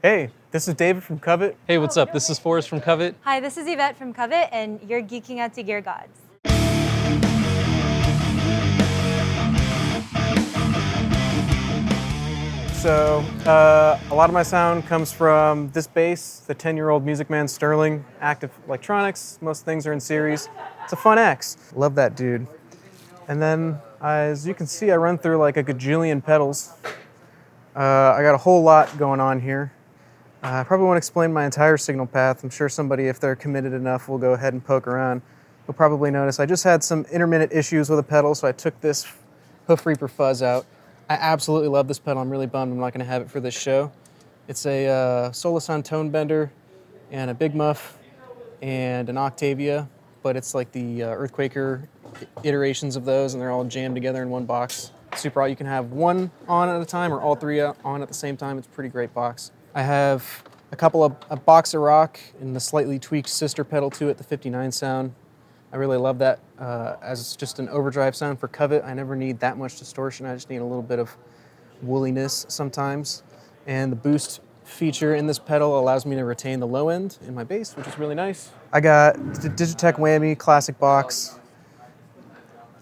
Hey, this is David from Covet. Hey, what's up? This is Forrest from Covet. Hi, this is Yvette from Covet, and you're geeking out to Gear Gods. So, a lot of my sound comes from this bass, the 10-year-old Music Man Sterling, Active Electronics. Most things are in series. It's a fun X. Love that dude. And then, as you can see, I run through like a gajillion pedals. I got a whole lot going on here. I probably won't explain my entire signal path. I'm sure somebody, if they're committed enough, will go ahead and poke around. You'll probably notice I just had some intermittent issues with a pedal, so I took this Hoof Reaper fuzz out. I absolutely love this pedal. I'm really bummed I'm not going to have it for this show. It's a Soloson tone bender and a Big Muff and an Octavia, but it's like the Earthquaker iterations of those, and they're all jammed together in one box. Super out. You can have one on at a time or all three on at the same time. It's a pretty great box. I have a box of rock and the slightly tweaked sister pedal to it, the 59 sound. I really love that as just an overdrive sound for Covet. I never need that much distortion. I just need a little bit of woolliness sometimes. And the boost feature in this pedal allows me to retain the low end in my bass, which is really nice. I got the Digitech Whammy classic box.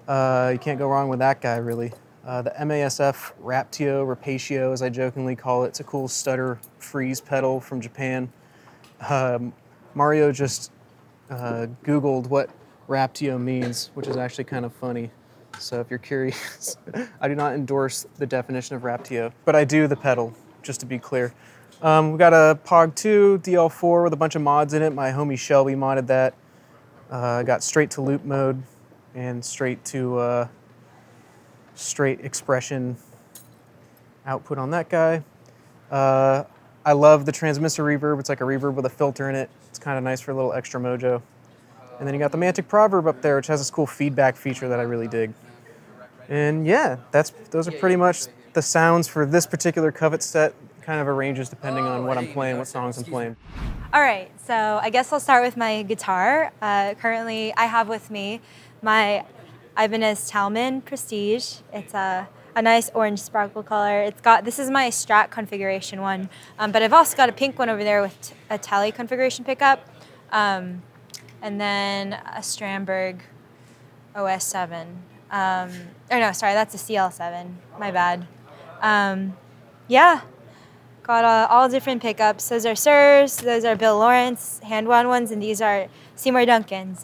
You can't go wrong with that guy, really. The MASF Raptio, as I jokingly call it. It's a cool stutter freeze pedal from Japan. Mario just Googled what Raptio means, which is actually kind of funny. So if you're curious, I do not endorse the definition of Raptio, but I do the pedal, just to be clear. We got a Pog 2 DL4 with a bunch of mods in it. My homie Shelby modded that. Got straight to loop mode and straight to straight expression output on that guy. I love the transmitter reverb. It's like a reverb with a filter in it. It's kind of nice for a little extra mojo. And then you got the Mantic Proverb up there, which has this cool feedback feature that I really dig. And yeah, those are pretty much the sounds for this particular Covet set. Kind of arranges depending on what I'm playing, what songs I'm playing. All right, so I guess I'll start with my guitar. Currently, I have with me my Ibanez Talman Prestige. It's a nice orange sparkle color. This is my Strat configuration one, but I've also got a pink one over there with a Tele configuration pickup, and then a Strandberg OS7. That's a CL7. My bad. Yeah, got all different pickups. Those are Sirs, those are Bill Lawrence hand-wound ones, and these are Seymour Duncans.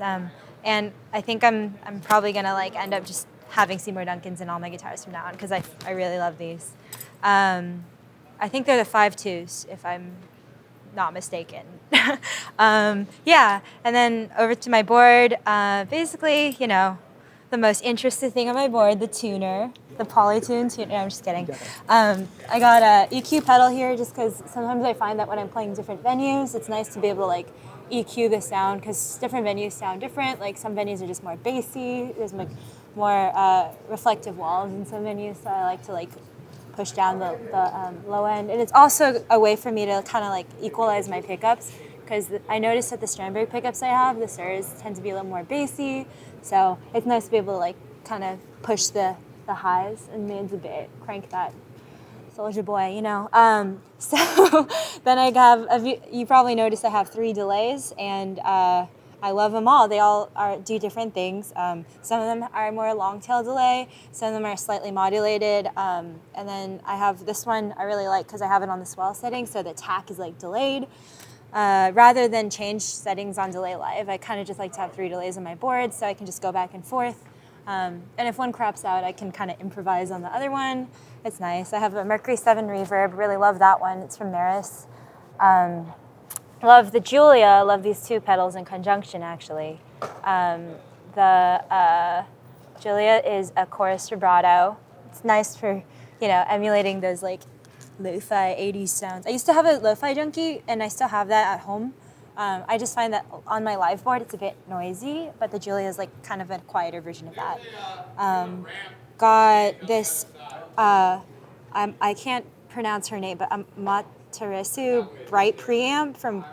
And I think I'm probably gonna end up just having Seymour Duncans in all my guitars from now on because I really love these. I think they're the 5.2s if I'm not mistaken. Yeah, and then over to my board. Basically, the most interesting thing on my board, the tuner, the Polytune tuner. No, I'm just kidding. I got a EQ pedal here just because sometimes I find that when I'm playing different venues, it's nice to be able to EQ the sound because different venues sound different. Like some venues are just more bassy. There's more reflective walls in some venues, so I like to push down the low end. And it's also a way for me to kind of equalize my pickups because I noticed that the Strandberg pickups I have, the Sirs, tend to be a little more bassy. So it's nice to be able to kind of push the highs and mids a bit, crank that soldier boy, So then I have, you probably noticed I have 3 delays, and I love them all. They all do different things. Some of them are more long tail delay, some of them are slightly modulated, and then I have this one I really like because I have it on the swell setting, so the tack is delayed. Rather than change settings on delay live, I kind of just like to have 3 delays on my board so I can just go back and forth. And if one craps out, I can kind of improvise on the other one. It's nice. I have a Mercury 7 Reverb. Really love that one. It's from Maris. Love the Julia. Love these 2 pedals in conjunction, actually. The Julia is a chorus vibrato. It's nice for, emulating those lo-fi 80s sounds. I used to have a lo-fi junkie, and I still have that at home. I just find that on my live board it's a bit noisy, but the Julia is kind of a quieter version of that. Got this, I can't pronounce her name, but Materesu Bright preamp from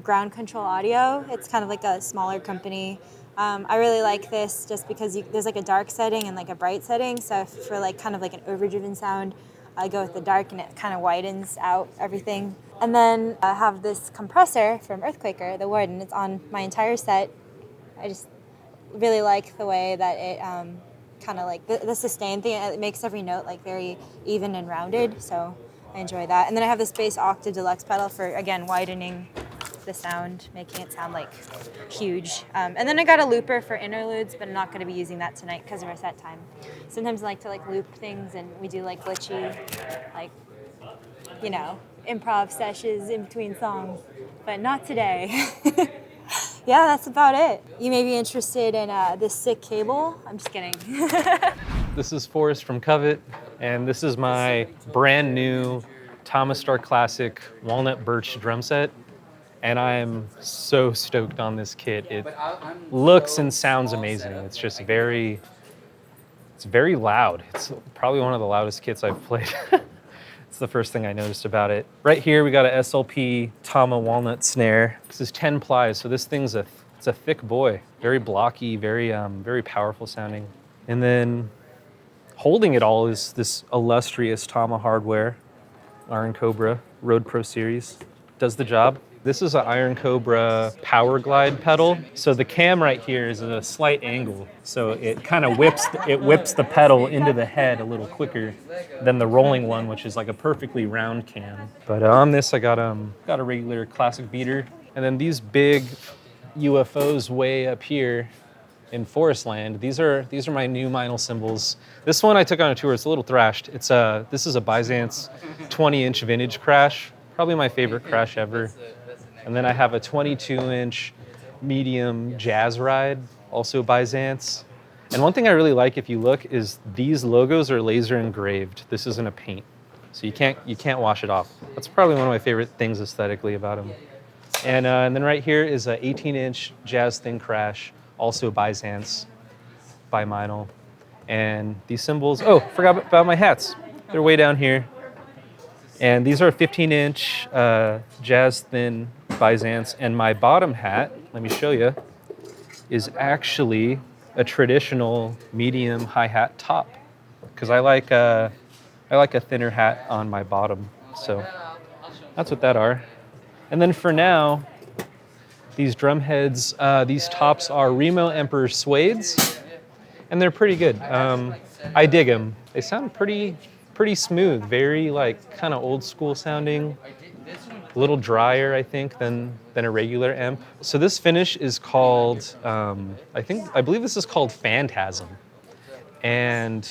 Ground Control Audio. It's kind of a smaller company. I really like this just because there's a dark setting and a bright setting, so for kind of an overdriven sound, I go with the dark and it kind of widens out everything. And then I have this compressor from Earthquaker, the Warden. It's on my entire set. I just really like the way that it kind of like the sustain thing. It makes every note like very even and rounded, so I enjoy that. And then I have this bass octave deluxe pedal for, again, widening the sound, making it sound like huge. And then I got a looper for interludes, but I'm not going to be using that tonight because of our set time. Sometimes I like to like loop things, and we do like glitchy, like, you know, improv sessions in between songs, but not today. Yeah, that's about it. You may be interested in this sick cable. I'm just kidding. This is Forrest from Covet, and this is my brand new Thomas Star Classic Walnut Birch drum set. And I am so stoked on this kit. It looks and sounds amazing. It's just very loud. It's probably one of the loudest kits I've played. It's the first thing I noticed about it. Right here, we got a SLP Tama walnut snare. This is 10 plies, so this thing's it's a thick boy. Very blocky, very powerful sounding. And then holding it all is this illustrious Tama hardware, Iron Cobra Road Pro Series. Does the job. This is an Iron Cobra Power Glide pedal. So the cam right here is at a slight angle. So it kind of whips the pedal into the head a little quicker than the rolling one, which is like a perfectly round cam. But on this, I got a regular classic beater. And then these big UFOs way up here in Forest Land, these are my new Meinl cymbals. This one I took on a tour. It's a little thrashed. This is a Byzance 20-inch vintage crash. Probably my favorite crash ever. And then I have a 22-inch medium jazz ride, also Byzance. And one thing I really like, if you look, is these logos are laser engraved. This isn't a paint, so you can't wash it off. That's probably one of my favorite things aesthetically about them. And then right here is a 18-inch jazz thin crash, also Byzance by Meinl. And these cymbals, oh, forgot about my hats. They're way down here. And these are 15-inch jazz thin Byzance, and my bottom hat, let me show you, is actually a traditional medium hi-hat top, because I like a thinner hat on my bottom. So that's what that are. And then for now, these drum heads, these tops are Remo Emperor suedes, and they're pretty good. I dig them. They sound pretty smooth, very like kind of old school sounding. A little drier, I think, than a regular amp. So this finish is called, I believe this is called Phantasm. And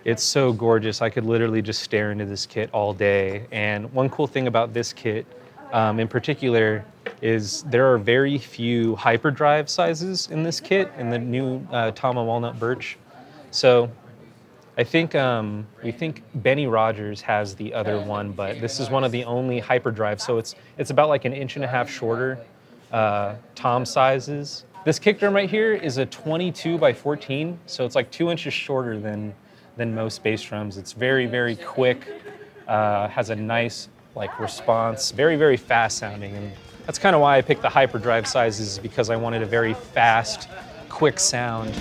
it's so gorgeous. I could literally just stare into this kit all day. And one cool thing about this kit in particular is there are very few hyperdrive sizes in this kit, in the new Tama Walnut Birch. So I think we think Benny Rogers has the other one, but this is one of the only hyperdrive. So it's about like an 1.5 inches shorter tom sizes. This kick drum right here is a 22 by 14, so it's like 2 inches shorter than most bass drums. It's very quick, has a nice like response, very fast sounding, and that's kind of why I picked the hyperdrive sizes, because I wanted a very fast, quick sound.